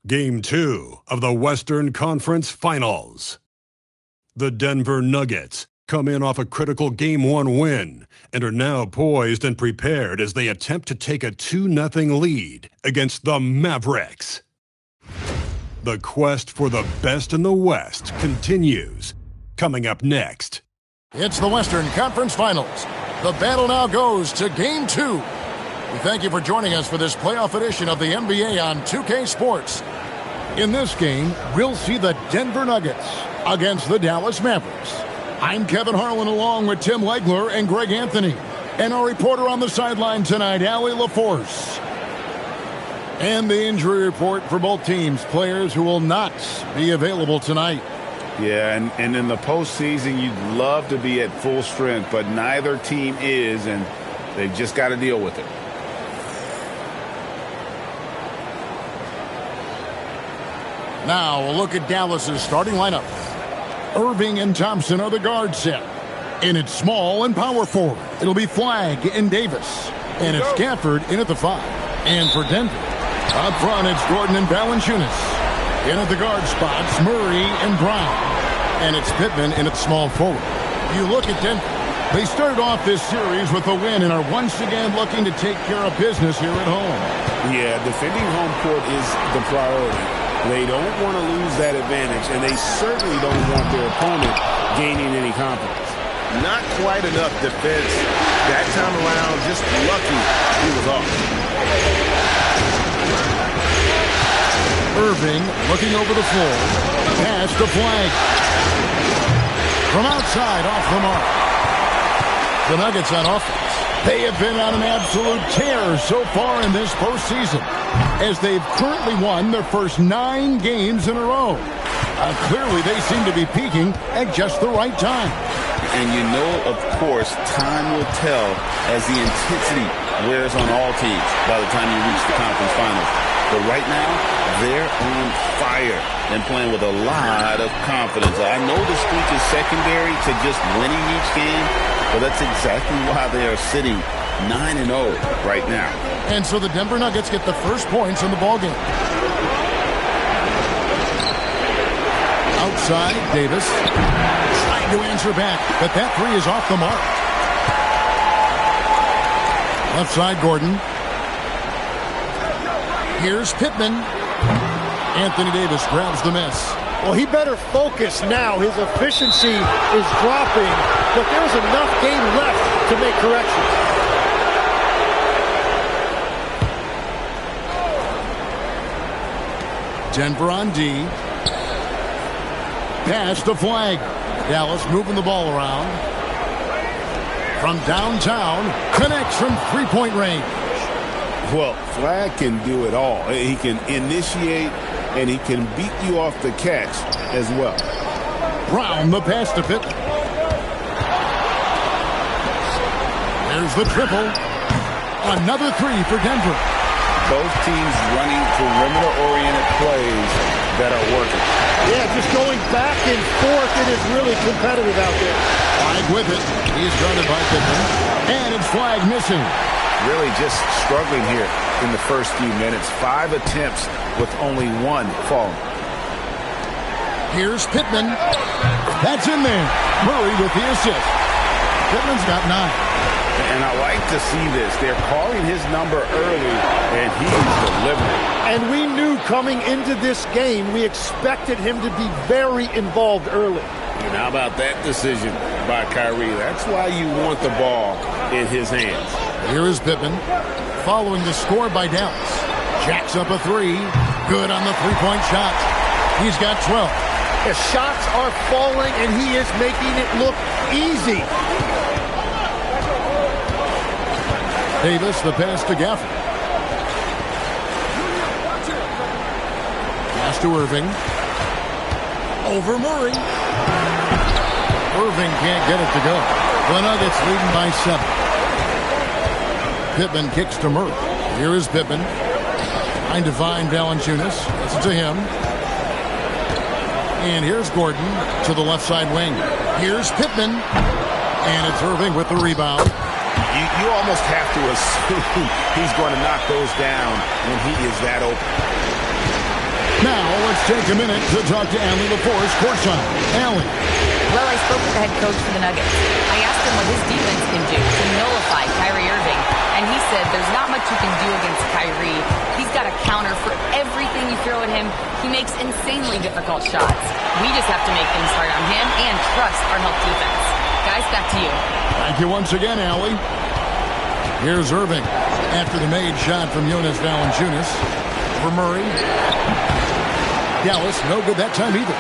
Game 2 of the Western Conference Finals. The Denver Nuggets come in off a critical Game 1 win and are now poised and prepared as they attempt to take a 2-0 lead against the Mavericks. The quest for the best in the West continues. Coming up next. It's the Western Conference Finals. The battle now goes to Game 2. We thank you for joining us for this playoff edition of the NBA on 2K Sports. In this game, we'll see the Denver Nuggets against the Dallas Mavericks. I'm Kevin Harlan along with Tim Legler and Greg Anthony. And our reporter on the sideline tonight, Allie LaForce. And the injury report for both teams, players who will not be available tonight. Yeah, and in the postseason, you'd love to be at full strength, but neither team is, and they've just got to deal with it. Now, a look at Dallas's starting lineup. Irving and Thompson are the guard set. And it's small and power forward. It'll be Flagg and Davis. And it's Gafford in at the 5. And for Denver, up front, it's Gordon and Valanciunas. In at the guard spots, Murray and Brown. And it's Pittman in at small forward. You look at Denver. They started off this series with a win and are once again looking to take care of business here at home. Yeah, defending home court is the priority. They don't want to lose that advantage, and they certainly don't want their opponent gaining any confidence. Not quite enough defense that time around. Just lucky he was off. Irving looking over the floor. Pass to Flagg. From outside, off the mark. The Nuggets on offense. They have been on an absolute tear so far in this postseason, as they've currently won their first 9 games in a row. Clearly, they seem to be peaking at just the right time. And you know, of course, time will tell as the intensity wears on all teams by the time you reach the conference finals. But right now, they're on fire and playing with a lot of confidence. I know the streak is secondary to just winning each game, but that's exactly why they are sitting 9-0 right now. And so the Denver Nuggets get the first points in the ballgame. Outside, Davis trying to answer back, but that 3 is off the mark. Left side, Gordon. Here's Pittman. Anthony Davis grabs the miss. Well, he better focus now. His efficiency is dropping, but there's enough game left to make corrections. Denver on D. Pass to Flagg. Dallas moving the ball around. From downtown, connects from three-point range. Well, Flagg can do it all. He can initiate, and he can beat you off the catch as well. Brown, the pass to Pitt. There's the triple. Another 3 for Denver. Both teams running perimeter-oriented plays that are working. Yeah, just going back and forth. It is really competitive out there. Flagg with it. He's guarded by Pittman. And it's Flagg missing. Really just struggling here in the first few minutes. 5 attempts with only 1 falling. Here's Pittman. That's in there. Murray with the assist. Pittman's got 9. And I like to see this. They're calling his number early, and he's delivering. And we knew coming into this game, we expected him to be very involved early. And how about that decision by Kyrie? That's why you want the ball in his hands. Here is Pittman, following the score by Dallas. Jacks up a 3. Good on the three-point shot. He's got 12. The shots are falling, and he is making it look easy. Davis, the pass to Gafford. Pass to Irving. Over Murray. Irving can't get it to go. The Nuggets leading by 7. Pittman kicks to Murray. Here is Pittman. Trying to find Valanciunas. Gets it to him. And here's Gordon to the left side wing. Here's Pittman. And it's Irving with the rebound. You almost have to assume he's going to knock those down when he is that open. Now, let's take a minute to talk to Allie LaForce courtside. Allie. Well, I spoke with the head coach for the Nuggets. I asked him what his defense can do to nullify Kyrie Irving, and he said there's not much you can do against Kyrie. He's got a counter for everything you throw at him. He makes insanely difficult shots. We just have to make things hard on him and trust our help defense. Guys, back to you. Thank you once again, Allie. Here's Irving after the made shot from Jonas Valanciunas. For Murray. Dallas, no good that time either.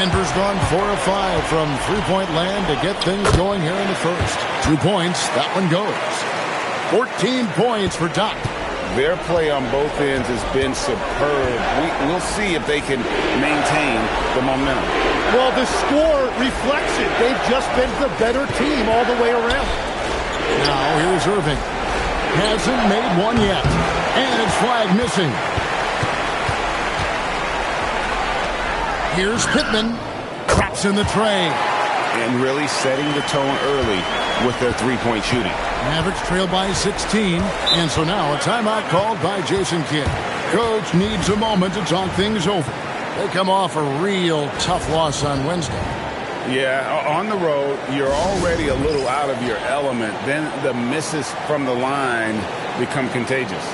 Denver's gone 4 of 5 from three-point land to get things going here in the first. 2 points, that one goes. 14 points for Doc. Their play on both ends has been superb. We'll see if they can maintain the momentum. Well, the score reflects it. They've just been the better team all the way around. Now here's Irving. Hasn't made one yet. And it's flag missing. Here's Pittman. Traps in the tray. And really setting the tone early with their three-point shooting. Mavericks trail by 16. And so now a timeout called by Jason Kidd. Coach needs a moment to talk things over. They come off a real tough loss on Wednesday. Yeah, on the road, you're already a little out of your element. Then the misses from the line become contagious.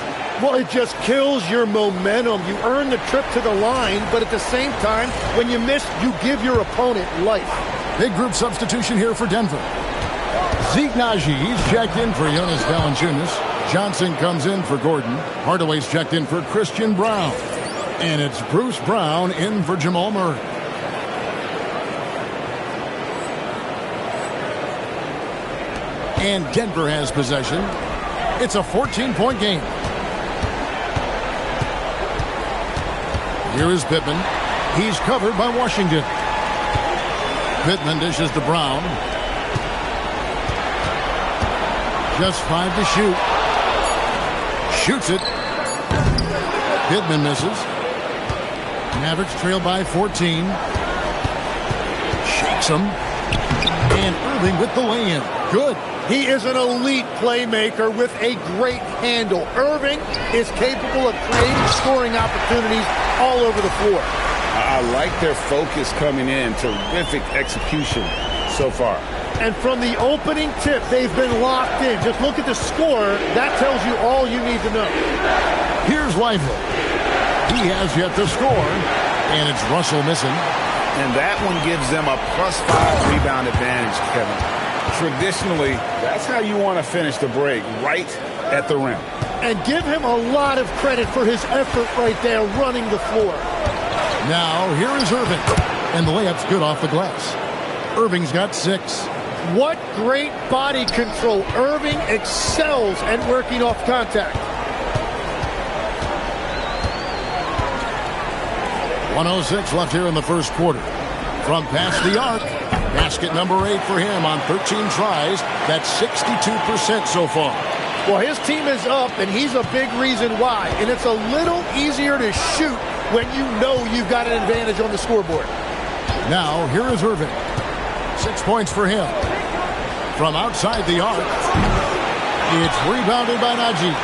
Well, it just kills your momentum. You earn the trip to the line, but at the same time, when you miss, you give your opponent life. Big group substitution here for Denver. Zeke Najee's checked in for Jonas Valanciunas. Johnson comes in for Gordon. Hardaway's checked in for Christian Brown. And it's Bruce Brown in for Jamal Murray. And Denver has possession. It's a 14-point game. Here is Pittman. He's covered by Washington. Pittman dishes to Brown. Just 5 to shoot. Shoots it. Pittman misses. Mavericks trail by 14. Shakes him. And Irving with the lay-in. Good. He is an elite playmaker with a great handle. Irving is capable of creating scoring opportunities all over the floor. I like their focus coming in. Terrific execution so far. And from the opening tip, they've been locked in. Just look at the score. That tells you all you need to know. Here's Lively. He has yet to score. And it's Russell missing. And that one gives them a +5 rebound advantage, Kevin. Traditionally, that's how you want to finish the break, right at the rim. And give him a lot of credit for his effort right there running the floor. Now, here is Irving. And the layup's good off the glass. Irving's got 6. What great body control. Irving excels at working off contact. 1:06 left here in the first quarter. From past the arc, basket number 8 for him on 13 tries. That's 62% so far. Well, his team is up, and he's a big reason why. And it's a little easier to shoot when you know you've got an advantage on the scoreboard. Now, here is Irving. 6 points for him. From outside the arc, it's rebounded by Najee.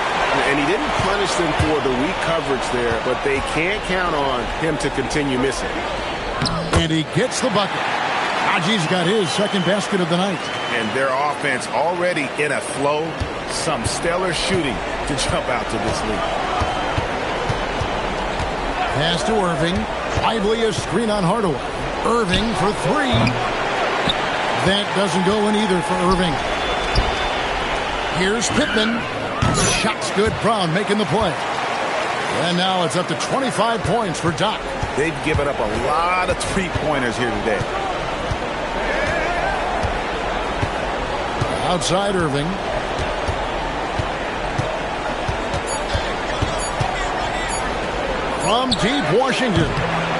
And he didn't punish them for the weak coverage there, but they can't count on him to continue missing. And he gets the bucket. Najee's got his second basket of the night. And their offense already in a flow. Some stellar shooting to jump out to this lead. Pass to Irving. Lively a screen on Hardaway. Irving for 3. That doesn't go in either for Irving. Here's Pittman. Shot's good. Brown making the play. And now it's up to 25 points for Doc. They've given up a lot of three-pointers here today. Outside Irving. From deep Washington.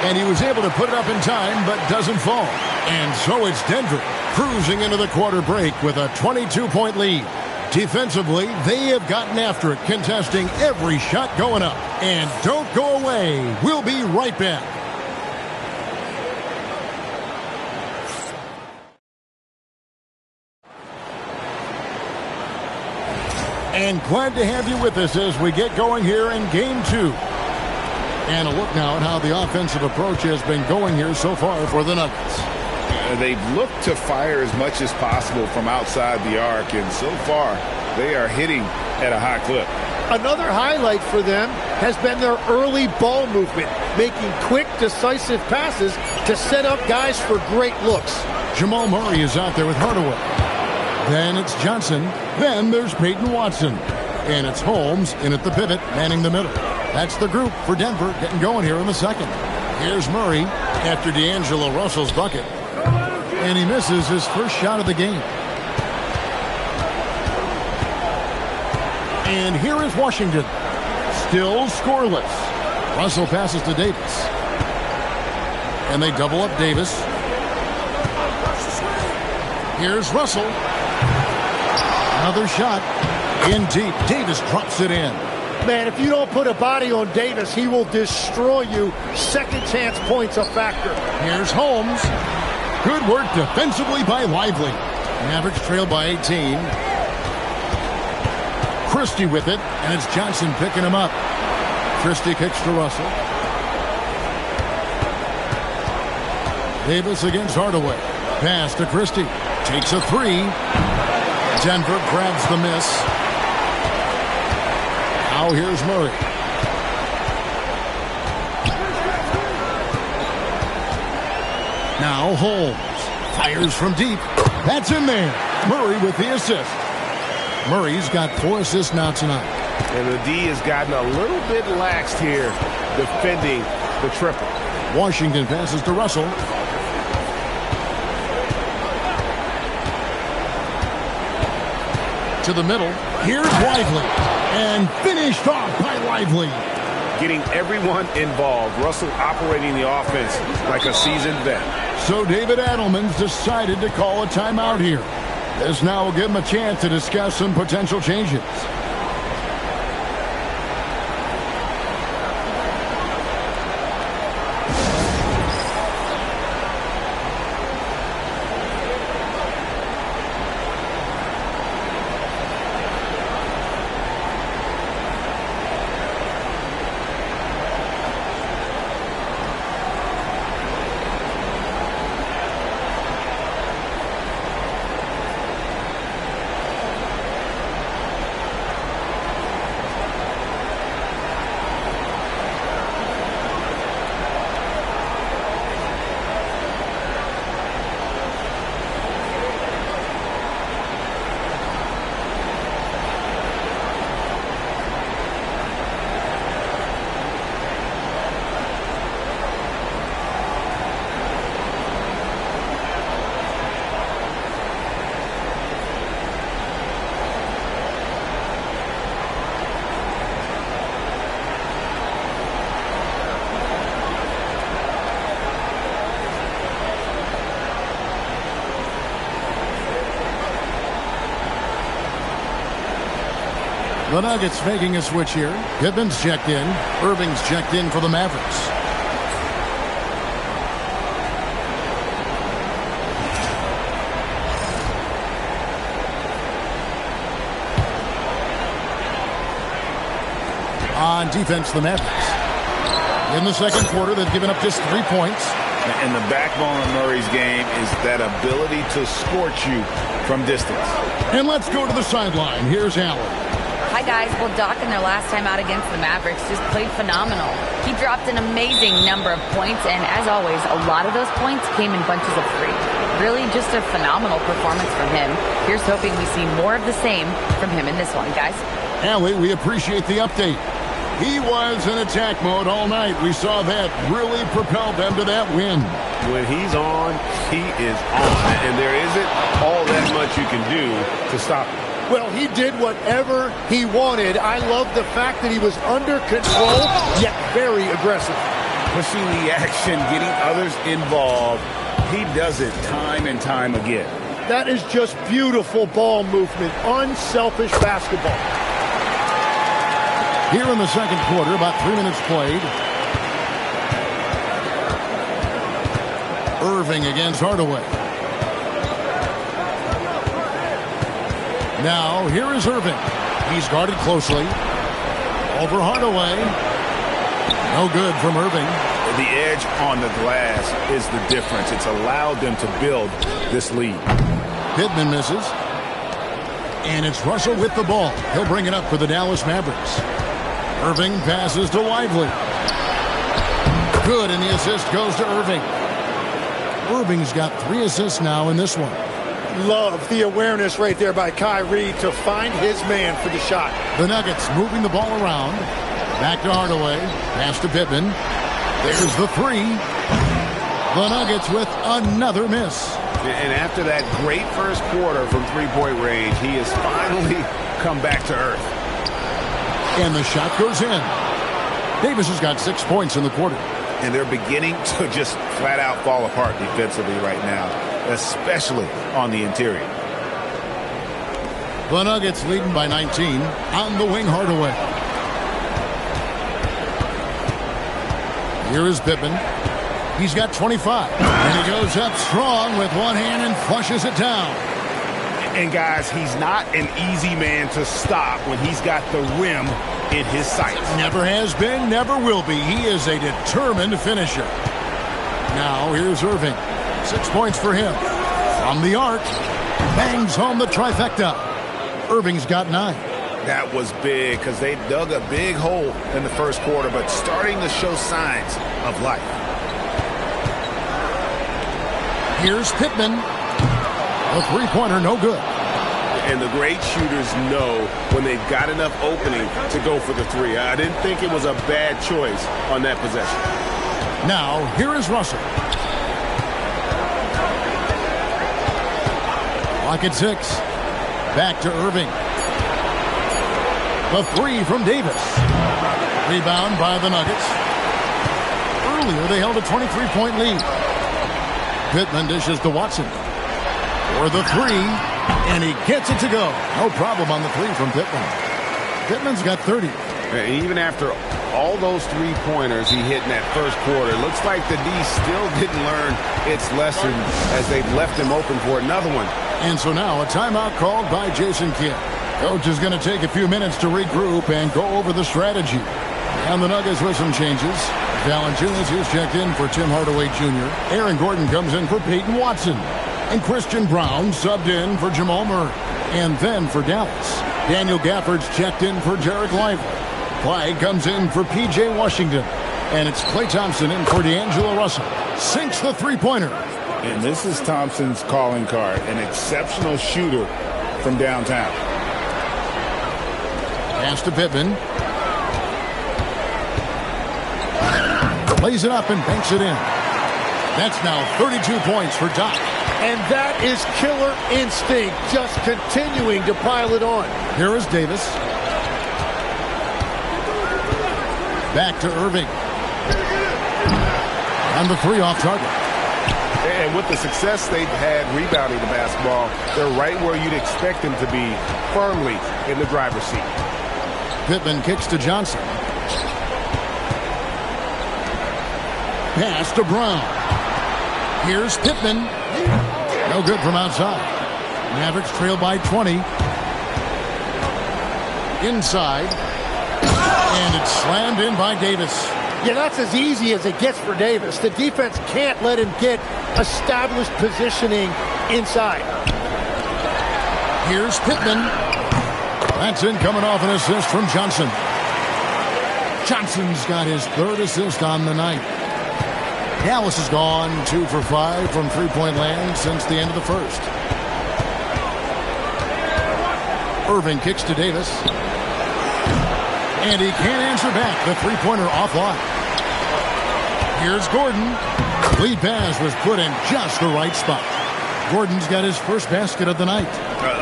And he was able to put it up in time, but doesn't fall. And so it's Denver cruising into the quarter break with a 22-point lead. Defensively, they have gotten after it, contesting every shot going up. And don't go away. We'll be right back. And glad to have you with us as we get going here in Game 2. And a look now at how the offensive approach has been going here so far for the Nuggets. They've looked to fire as much as possible from outside the arc, and so far they are hitting at a high clip. Another highlight for them has been their early ball movement, making quick, decisive passes to set up guys for great looks. Jamal Murray is out there with Hardaway. Then it's Johnson. Then there's Peyton Watson. And it's Holmes in at the pivot, manning the middle. That's the group for Denver getting going here in the second. Here's Murray after D'Angelo Russell's bucket. And he misses his first shot of the game. And here is Washington. Still scoreless. Russell passes to Davis. And they double up Davis. Here's Russell. Another shot. In deep. Davis drops it in. Man, if you don't put a body on Davis, he will destroy you. Second chance points a factor. Here's Holmes. Good work defensively by Lively. Mavericks trail by 18. Christie with it, and it's Johnson picking him up. Christie kicks to Russell. Davis against Hardaway. Pass to Christie. Takes a three. Denver grabs the miss. Now here's Murray. Now Holmes fires from deep. That's in there. Murray with the assist. Murray's got 4 assists now tonight. And the D has gotten a little bit laxed here defending the triple. Washington passes to Russell. To the middle. Here's Lively. And finished off by Lively. Getting everyone involved. Russell operating the offense like a seasoned vet. So David Adelman's decided to call a timeout here. This now will give him a chance to discuss some potential changes. The Nuggets making a switch here. Pittman's checked in. Irving's checked in for the Mavericks. On defense, the Mavericks. In the second quarter, they've given up just 3 points. And the backbone of Murray's game is that ability to scorch you from distance. And let's go to the sideline. Here's Allen. Hi, guys. Well, Doc, in their last time out against the Mavericks, just played phenomenal. He dropped an amazing number of points, and as always, a lot of those points came in bunches of 3. Really just a phenomenal performance from him. Here's hoping we see more of the same from him in this one, guys. Allie, we appreciate the update. He was in attack mode all night. We saw that really propelled them to that win. When he's on, he is on. And there isn't all that much you can do to stop him. Well, he did whatever he wanted. I love the fact that he was under control, yet very aggressive. Pushing the action, getting others involved. He does it time and time again. That is just beautiful ball movement, unselfish basketball. Here in the second quarter, about 3 minutes played. Irving against Hardaway. Now, here is Irving. He's guarded closely. Over Hardaway. No good from Irving. The edge on the glass is the difference. It's allowed them to build this lead. Pittman misses. And it's Russell with the ball. He'll bring it up for the Dallas Mavericks. Irving passes to Lively. Good, and the assist goes to Irving. Irving's got 3 assists now in this one. Love the awareness right there by Kyrie to find his man for the shot. The Nuggets moving the ball around. Back to Hardaway. Pass to Pittman. There's the 3. The Nuggets with another miss. And after that great first quarter from three-point range, he has finally come back to earth. And the shot goes in. Davis has got 6 points in the quarter. And they're beginning to just flat out fall apart defensively right now, especially on the interior. The Nuggets leading by 19. On the wing, Hardaway. Here is Pippen. He's got 25. And he goes up strong with one hand and flushes it down. And guys, he's not an easy man to stop when he's got the rim in his sights. Never has been, never will be. He is a determined finisher. Now here's Irving. 6 points for him. From the arc, bangs home the trifecta. Irving's got 9. That was big because they dug a big hole in the first quarter, but starting to show signs of life. Here's Pittman. A three-pointer, no good. And the great shooters know when they've got enough opening to go for the 3. I didn't think it was a bad choice on that possession. Now, here is Russell. Clock at 6. Back to Irving. The 3 from Davis. Rebound by the Nuggets. Earlier, they held a 23-point lead. Pittman dishes to Watson. For the 3, and he gets it to go. No problem on the 3 from Pittman. Pittman's got 30. And even after all those three-pointers he hit in that first quarter, it looks like the D still didn't learn its lesson as they've left him open for another one. And so now a timeout called by Jason Kidd. Coach is going to take a few minutes to regroup and go over the strategy. And the Nuggets with some changes. Valanciunas is checked in for Tim Hardaway Jr. Aaron Gordon comes in for Peyton Watson. And Christian Brown subbed in for Jamal Murray. And then for Dallas, Daniel Gafford's checked in for Jarek Lively. Clyde comes in for P.J. Washington. And it's Klay Thompson in for D'Angelo Russell. Sinks the three-pointer. And this is Thompson's calling card, an exceptional shooter from downtown. Pass to Pittman. Plays it up and banks it in. That's now 32 points for Doc. And that is killer instinct, just continuing to pile it on. Here is Davis. Back to Irving. And the 3 off target. And with the success they've had rebounding the basketball, they're right where you'd expect them to be, firmly in the driver's seat. Pittman kicks to Johnson. Pass to Brown. Here's Pittman. No good from outside. Mavericks trail by 20. Inside. And it's slammed in by Davis. Yeah, that's as easy as it gets for Davis. The defense can't let him get established positioning inside. Here's Pittman. That's in coming off an assist from Johnson. Johnson's got his 3rd assist on the night. Dallas has gone 2 for 5 from three-point land since the end of the first. Irving kicks to Davis. And he can't answer back. The three-pointer offline. Here's Gordon. Lead pass was put in just the right spot. Gordon's got his first basket of the night.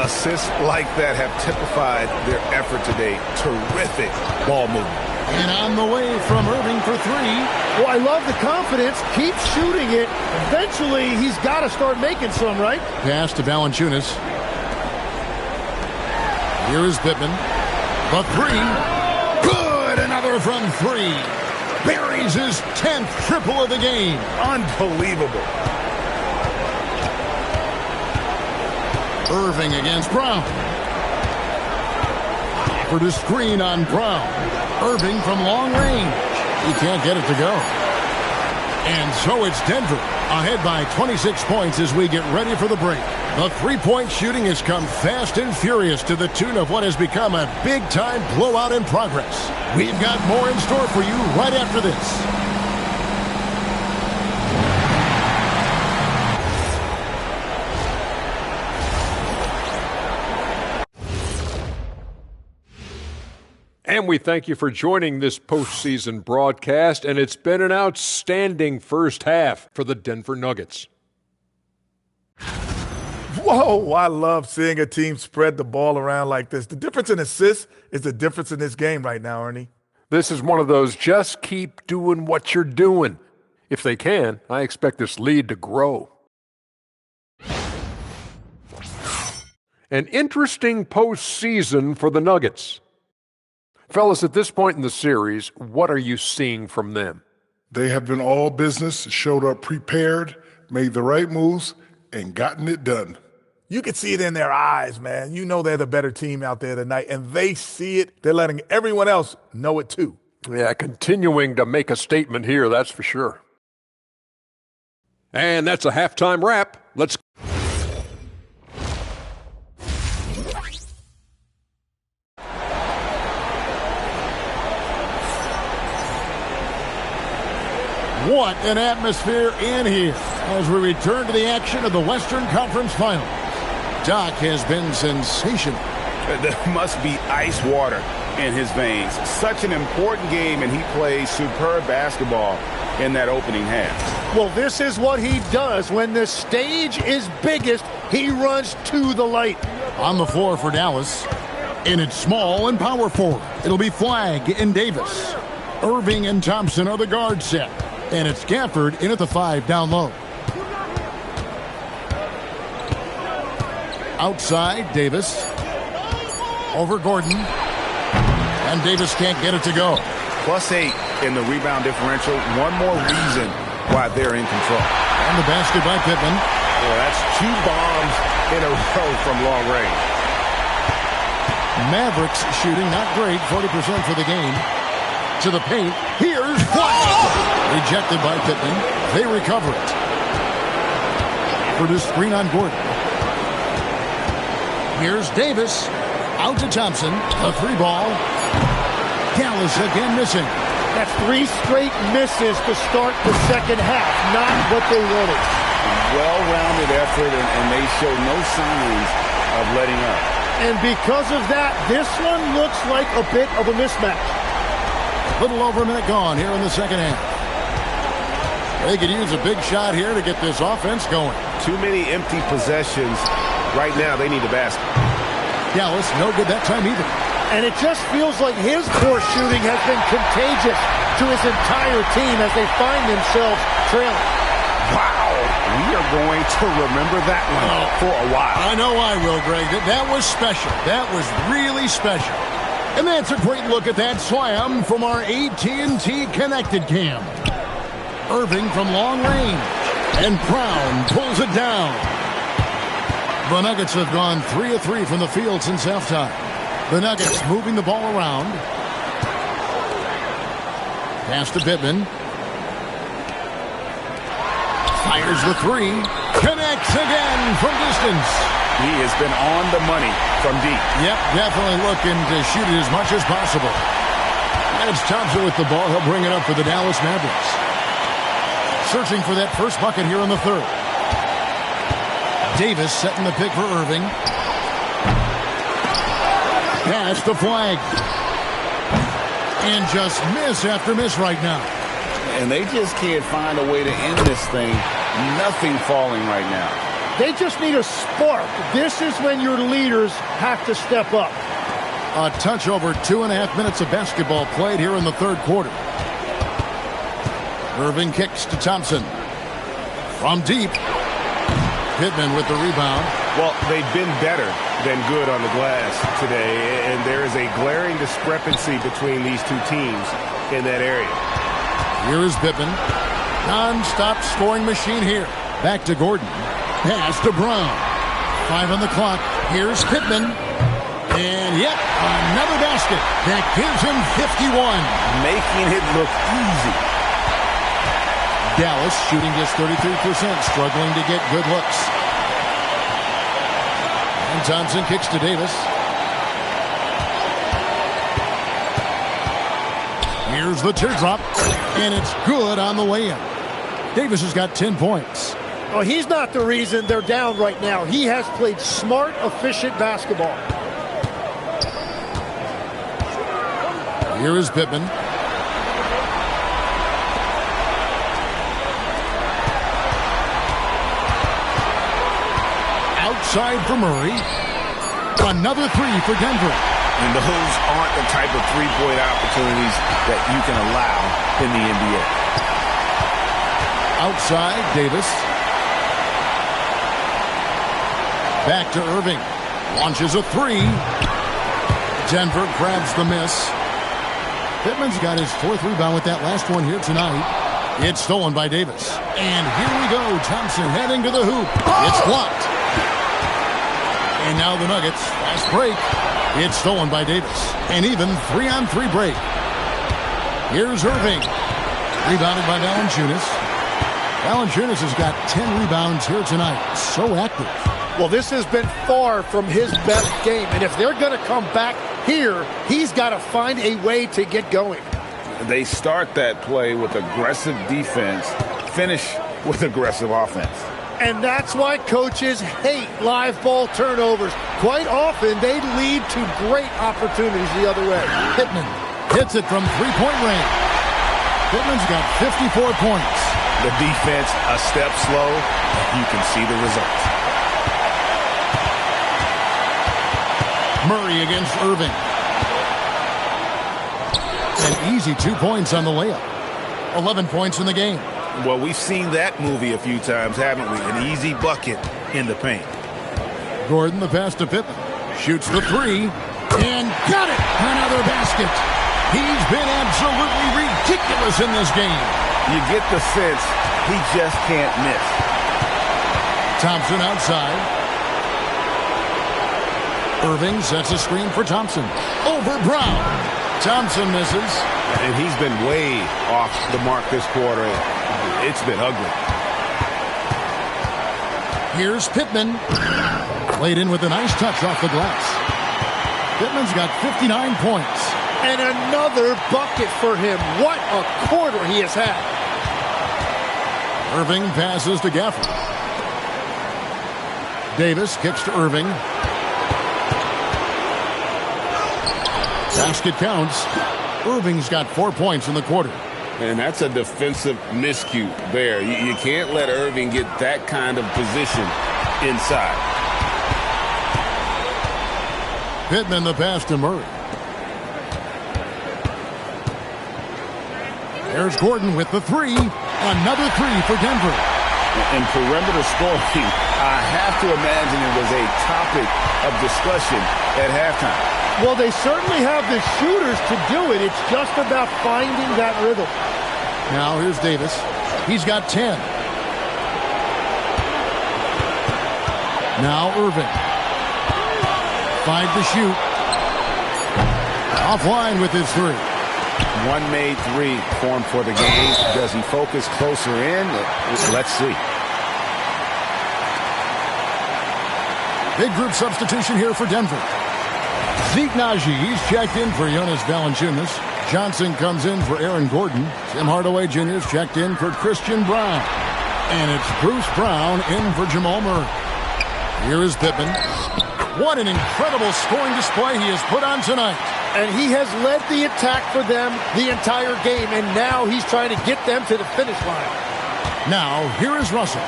Assists like that have typified their effort today. Terrific ball movement. And on the way from Irving for 3. Well, I love the confidence. Keep shooting it. Eventually, he's got to start making some, right? Pass to Valanciunas. Here is Pittman. The 3. Good. Another from 3. Buries his 10th triple of the game. Unbelievable. Irving against Brown. For the screen on Brown. Irving from long range. He can't get it to go. And so it's Denver, ahead by 26 points as we get ready for the break. The three-point shooting has come fast and furious to the tune of what has become a big-time blowout in progress. We've got more in store for you right after this. And we thank you for joining this postseason broadcast, and it's been an outstanding first half for the Denver Nuggets. Whoa, I love seeing a team spread the ball around like this. The difference in assists is the difference in this game right now, Ernie. This is one of those just keep doing what you're doing. If they can, I expect this lead to grow. An interesting postseason for the Nuggets. Fellas, at this point in the series, what are you seeing from them? They have been all business, showed up prepared, made the right moves, and gotten it done. You can see it in their eyes, man. You know they're the better team out there tonight, and they see it. They're letting everyone else know it too. Yeah, continuing to make a statement here, that's for sure. And that's a halftime wrap. Let's What an atmosphere in here as we return to the action of the Western Conference Finals. Doc has been sensational. There must be ice water in his veins. Such an important game, and he plays superb basketball in that opening half. Well, this is what he does. When the stage is biggest, he runs to the light. On the floor for Dallas, and it's small and power forward. It'll be Flagg and Davis. Irving and Thompson are the guard set. And it's Gafford in at the 5 down low. Outside, Davis. Over Gordon. And Davis can't get it to go. +8 in the rebound differential. One more reason why they're in control. And the basket by Pittman. Well, that's 2 bombs in a row from long range. Mavericks shooting not great, 40% for the game. To the paint. Here's Flagg. Rejected by Pittman. They recover it. For the screen on Gordon. Here's Davis. Out to Thompson. A 3-ball. Dallas again missing. That's 3 straight misses to start the second half. Not what they wanted. Well-rounded effort, and they show no signs of letting up. And because of that, this one looks like a bit of a mismatch. A little over a minute gone here in the second half. They could use a big shot here to get this offense going. Too many empty possessions. Right now, they need a basket. Dallas, no good that time either. And it just feels like his poor shooting has been contagious to his entire team as they find themselves trailing. Wow. We are going to remember that one for a while. I know I will, Greg. That was special. That was really special. And that's a great look at that slam from our AT&T Connected Cam. Irving from long range. And Brown pulls it down. The Nuggets have gone 3 of 3 from the field since halftime. The Nuggets moving the ball around. Pass to Pittman. Fires the 3. Connects again from distance. He has been on the money from deep. Yep, definitely looking to shoot it as much as possible. And it's Thompson with the ball. He'll bring it up for the Dallas Mavericks. Searching for that first bucket here in the third. Davis setting the pick for Irving. Pass to Flagg. And just miss after miss right now. And they just can't find a way to end this thing. Nothing falling right now. They just need a spark. This is when your leaders have to step up. A touch over 2.5 minutes of basketball played here in the third quarter. Irving kicks to Thompson. From deep. Pittman with the rebound. Well, they've been better than good on the glass today, and there is a glaring discrepancy between these two teams in that area. Here is Pittman. Non-stop scoring machine here. Back to Gordon. Pass to Brown. 5 on the clock. Here's Pittman. And yet another basket that gives him 51. Making it look easy. Dallas shooting just 33%, struggling to get good looks. And Thompson kicks to Davis. Here's the teardrop, and it's good on the way in. Davis has got 10 points. Well, he's not the reason they're down right now. He has played smart, efficient basketball. Here is Pittman. Outside for Murray. Another three for Denver. And those aren't the type of three-point opportunities that you can allow in the NBA. Outside, Davis. Back to Irving. Launches a three. Denver grabs the miss. Pittman's got his fourth rebound with that last one here tonight. It's stolen by Davis. And here we go. Thompson heading to the hoop. It's blocked. And now the Nuggets. Fast break. It's stolen by Davis. An even 3-on-3 break. Here's Irving. Rebounded by Valanciunas. Valanciunas has got 10 rebounds here tonight. So active. Well, this has been far from his best game. And if they're going to come back here, he's got to find a way to get going. They start that play with aggressive defense, finish with aggressive offense. And that's why coaches hate live ball turnovers. Quite often, they lead to great opportunities the other way. Pittman hits it from three-point range. Pittman's got 54 points. The defense a step slow. You can see the results. Murray against Irving. An easy 2 points on the layup. 11 points in the game. Well, we've seen that movie a few times, haven't we? An easy bucket in the paint. Gordon, the pass to Pittman. Shoots the three. And got it! Another basket. He's been absolutely ridiculous in this game. You get the sense he just can't miss. Thompson outside. Irving sets a screen for Thompson. Over Brown. Thompson misses. And he's been way off the mark this quarter. It's been ugly. Here's Pittman. Laid in with a nice touch off the glass. Pittman's got 59 points. And another bucket for him. What a quarter he has had. Irving passes to Gafford. Davis kicks to Irving. Basket counts. Irving's got 4 points in the quarter. And that's a defensive miscue there. You can't let Irving get that kind of position inside. Pittman the pass to Murray. There's Gordon with the three. Another three for Denver. And perimeter scoring, I have to imagine it was a topic of discussion at halftime. Well, they certainly have the shooters to do it. It's just about finding that rhythm. Now here's Davis. He's got 10. Now Irving. 5 to shoot. Offline with his three. One made three formed for the game. Does he focus closer in? Let's see. Big group substitution here for Denver. Zeke Naji, he's checked in for Jonas Valanciunas. Johnson comes in for Aaron Gordon. Tim Hardaway Jr. is checked in for Christian Brown. And it's Bruce Brown in for Jamal Murray. Here is Pittman. What an incredible scoring display he has put on tonight. And he has led the attack for them the entire game, and now he's trying to get them to the finish line. Now, here is Russell.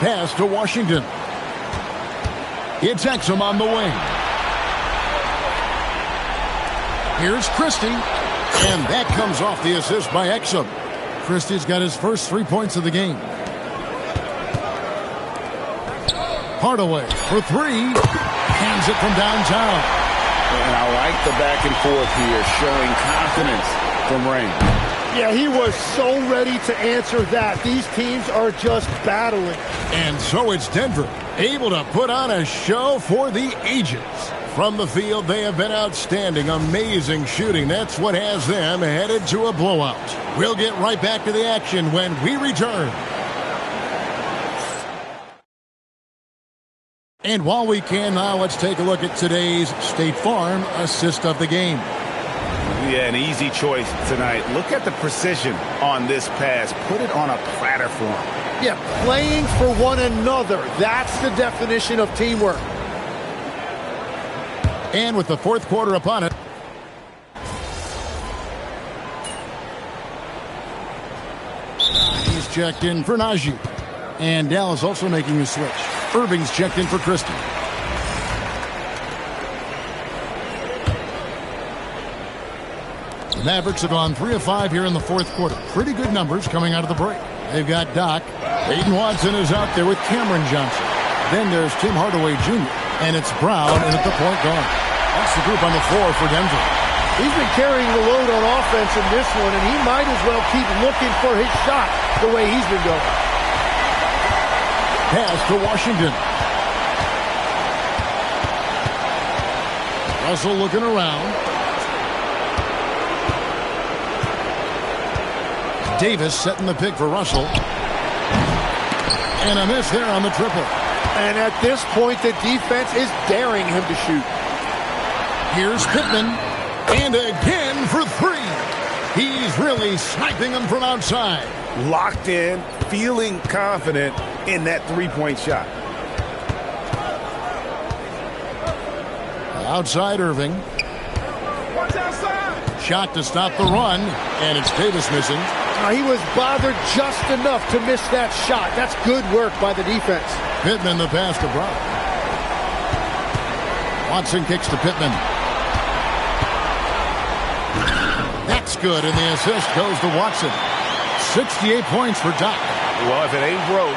Pass to Washington. It's Exum on the wing. Here's Christie, and that comes off the assist by Exum. Christie's got his first 3 points of the game. Hardaway for three. Hands it from downtown. And I like the back and forth here, showing confidence from Rain. Yeah, he was so ready to answer that. These teams are just battling. And so it's Denver, able to put on a show for the ages. From the field, they have been outstanding. Amazing shooting. That's what has them headed to a blowout. We'll get right back to the action when we return. And while we can now, let's take a look at today's State Farm assist of the game. Yeah, an easy choice tonight. Look at the precision on this pass. Put it on a platter for him. Yeah, playing for one another. That's the definition of teamwork. And with the fourth quarter upon it, he's checked in for Najee. And Dallas also making a switch. Irving's checked in for Christie. The Mavericks have gone 3 of 5 here in the fourth quarter. Pretty good numbers coming out of the break. They've got Doc. Peyton Watson is out there with Cameron Johnson. Then there's Tim Hardaway Jr. And it's Brown in at the point guard. That's the group on the floor for Denver. He's been carrying the load on offense in this one, and he might as well keep looking for his shot the way he's been going. Pass to Washington. Russell looking around. Davis setting the pick for Russell. And a miss there on the triple. And at this point, the defense is daring him to shoot. Here's Pittman. And again for 3. He's really sniping them from outside. Locked in, feeling confident in that three-point shot. Outside Irving. Shot to stop the run. And it's Davis missing. He was bothered just enough to miss that shot. That's good work by the defense. Pittman the pass to Brown. Watson kicks to Pittman. That's good, and the assist goes to Watson. 68 points for Doc. Well, if it ain't broke,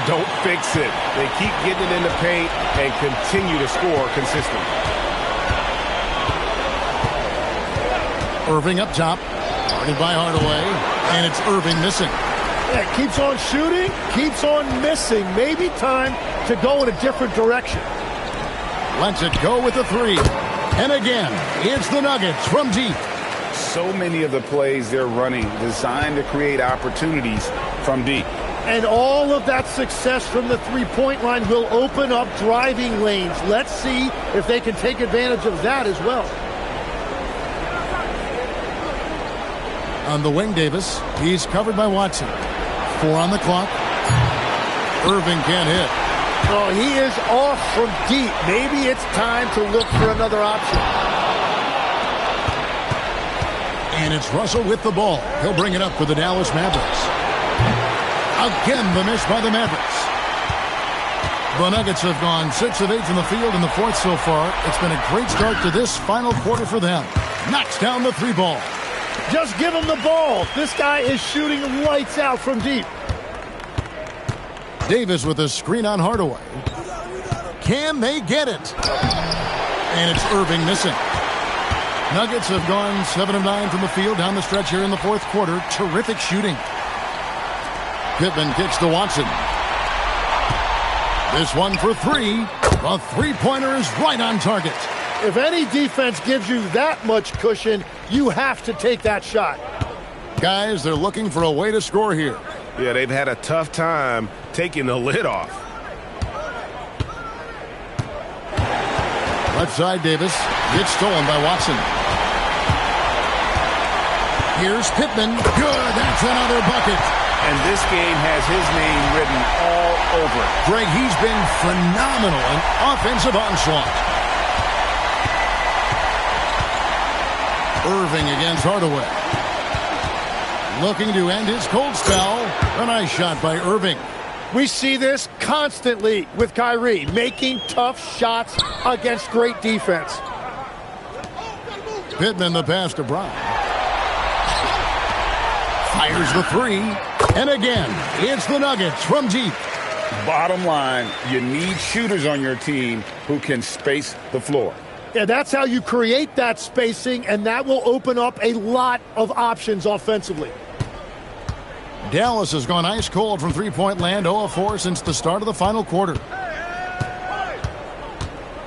don't fix it. They keep getting it in the paint and continue to score consistently. Irving up top. Guarded by Hardaway. And it's Irving missing. Yeah, keeps on shooting, keeps on missing. Maybe time to go in a different direction. Lets it go with the 3. And again, it's the Nuggets from deep. So many of the plays they're running designed to create opportunities from deep. And all of that success from the three-point line will open up driving lanes. Let's see if they can take advantage of that as well. On the wing, Davis. He's covered by Watson. 4 on the clock. Irving can't hit. Oh, he is off from deep. Maybe it's time to look for another option. And it's Russell with the ball. He'll bring it up for the Dallas Mavericks. Again, the miss by the Mavericks. The Nuggets have gone 6 of 8 from the field in the fourth so far. It's been a great start to this final quarter for them. Knocks down the 3 ball. Just give him the ball. This guy is shooting lights out from deep. Davis with a screen on Hardaway. Can they get it? And it's Irving missing. Nuggets have gone 7 of 9 from the field down the stretch here in the fourth quarter. Terrific shooting. Pittman kicks to Watson. This one for 3. A three-pointer is right on target. If any defense gives you that much cushion, you have to take that shot. Guys, they're looking for a way to score here. Yeah, they've had a tough time taking the lid off. Left side, Davis. Gets stolen by Watson. Here's Pittman. Good. That's another bucket. And this game has his name written all over it. Greg, he's been phenomenal in offensive onslaught. Irving against Hardaway. Looking to end his cold spell. A nice shot by Irving. We see this constantly with Kyrie, making tough shots against great defense. Pittman the pass to Brown. Fires the 3. And again, it's the Nuggets from deep. Bottom line, you need shooters on your team who can space the floor. Yeah, that's how you create that spacing, and that will open up a lot of options offensively. Dallas has gone ice cold from three-point land, 0 of 4 since the start of the final quarter.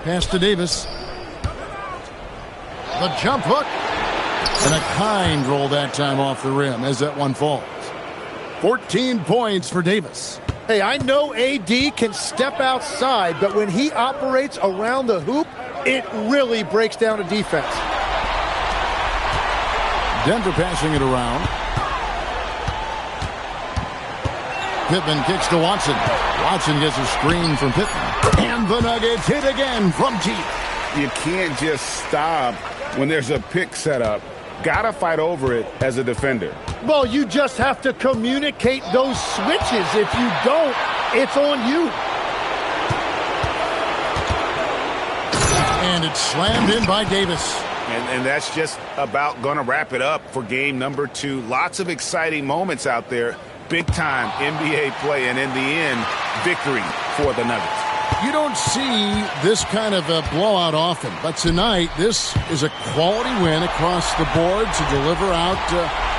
Pass to Davis. The jump hook. And a kind roll that time off the rim as that one falls. 14 points for Davis. Hey, I know AD can step outside, but when he operates around the hoop, it really breaks down a defense. Denver passing it around. Pittman kicks to Watson. Watson gets a screen from Pittman. And the Nuggets hit again from deep. You can't just stop when there's a pick set up. Gotta fight over it as a defender. Well, you just have to communicate those switches. If you don't, it's on you. And it's slammed in by Davis. And that's just about going to wrap it up for game number 2. Lots of exciting moments out there. Big-time NBA play, and in the end, victory for the Nuggets. You don't see this kind of a blowout often, but tonight this is a quality win across the board to deliver out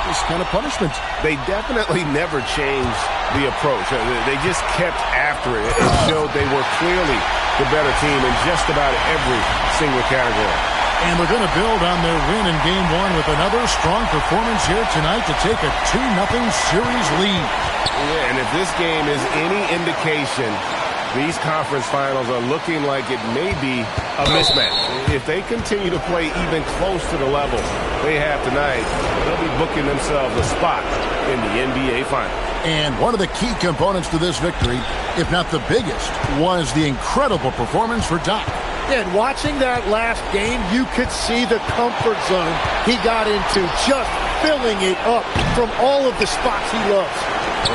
this kind of punishment. They definitely never changed the approach. They just kept after it. It showed they were clearly the better team in just about every single category. And they're going to build on their win in Game 1 with another strong performance here tonight to take a 2-0 series lead. Yeah, and if this game is any indication, these conference finals are looking like it may be a mismatch. If they continue to play even close to the level they have tonight, they'll be booking themselves a spot in the NBA Finals. And one of the key components to this victory, if not the biggest, was the incredible performance for Doc. And watching that last game, you could see the comfort zone he got into, just filling it up from all of the spots he loves.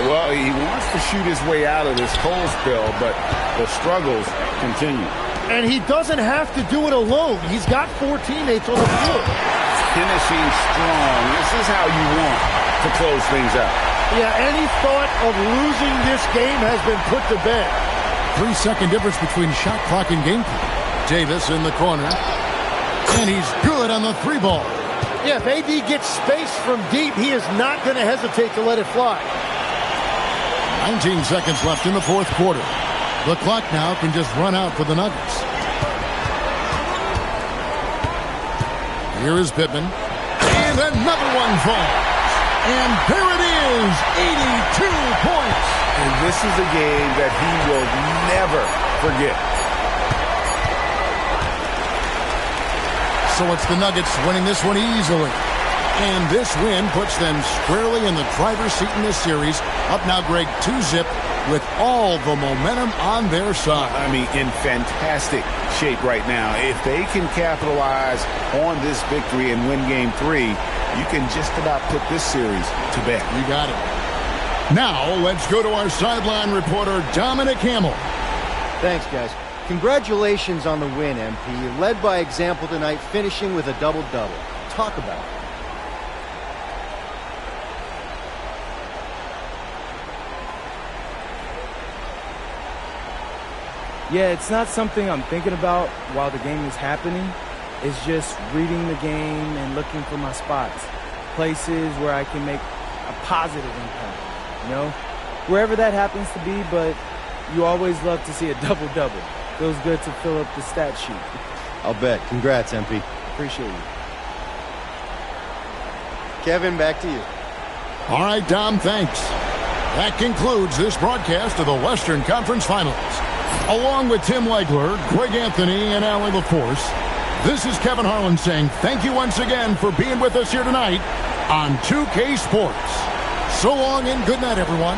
Well, he wants to shoot his way out of this cold spell, but the struggles continue. And he doesn't have to do it alone. He's got 4 teammates on the floor. Finishing strong. This is how you want to close things out. Yeah, any thought of losing this game has been put to bed. 3-second difference between shot clock and game clock. Davis in the corner. And he's good on the 3 ball. Yeah, if AD gets space from deep, he is not going to hesitate to let it fly. 19 seconds left in the 4th quarter. The clock now can just run out for the Nuggets. Here is Pittman. And another one falls. And there it is, 82 points. And this is a game that he will never forget. So it's the Nuggets winning this one easily. And this win puts them squarely in the driver's seat in this series. Up now, Greg, 2-0 with all the momentum on their side. I mean, in fantastic shape right now. If they can capitalize on this victory and win Game 3, you can just about put this series to bed. You got it. Now, let's go to our sideline reporter, Dominic Hamill. Thanks, guys. Congratulations on the win, MP. You led by example tonight, finishing with a double-double. Talk about it. Yeah, it's not something I'm thinking about while the game is happening. It's just reading the game and looking for my spots, places where I can make a positive impact, you know? Wherever that happens to be, but you always love to see a double-double. Feels good to fill up the stat sheet. I'll bet. Congrats, MP. Appreciate you. Kevin, back to you. All right, Dom, thanks. That concludes this broadcast of the Western Conference Finals. Along with Tim Legler, Greg Anthony, and Allie LaForce, this is Kevin Harlan saying thank you once again for being with us here tonight on 2K Sports. So long and good night, everyone.